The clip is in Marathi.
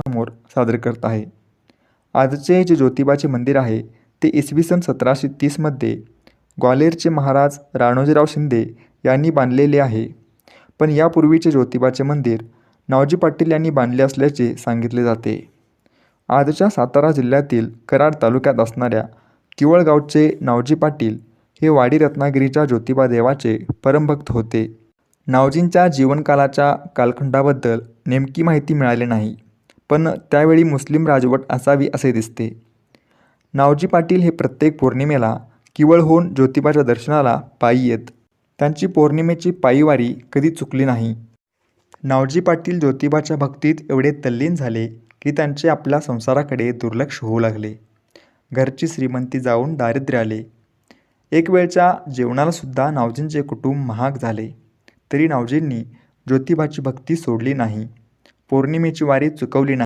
समोर सादर करत आहे. आजचे जे ज्योतिबाचे मंदिर आहे ते इसवी सन 1730मध्ये ग्वाल्हेरचे महाराज राणोजीराव शिंदे यांनी बांधलेले आहे. पण यापूर्वीचे ज्योतिबाचे मंदिर नावजी पाटील यांनी बांधले असल्याचे सांगितले जाते. आजच्या सातारा जिल्ह्यातील कराड तालुक्यात असणाऱ्या किवळ गावचे नावजी पाटील हे वाडी रत्नागिरीच्या ज्योतिबा देवाचे परमभक्त होते. नावजींच्या जीवनकालाच्या कालखंडाबद्दल नेमकी माहिती मिळाली नाही, पण त्यावेळी मुस्लिम राजवट असावी असे दिसते. नावजी पाटील हे प्रत्येक पौर्णिमेला किवळहून ज्योतिबाच्या दर्शनाला पायी येत. त्यांची पौर्णिमेची पायीवारी कधी चुकली नाही. नावजी पाटील ज्योतिबाच्या भक्तीत एवढे तल्लीन झाले की त्यांचे आपल्या संसाराकडे दुर्लक्ष होऊ लागले. घरची श्रीमंती जाऊन दारिद्र्य आले. एक वेळच्या जेवणालासुद्धा नावजींचे कुटुंब महाग झाले. तरी नावजींनी ज्योतिबाची भक्ती सोडली नाही, पौर्णिमेची वारी चुकवली नाही.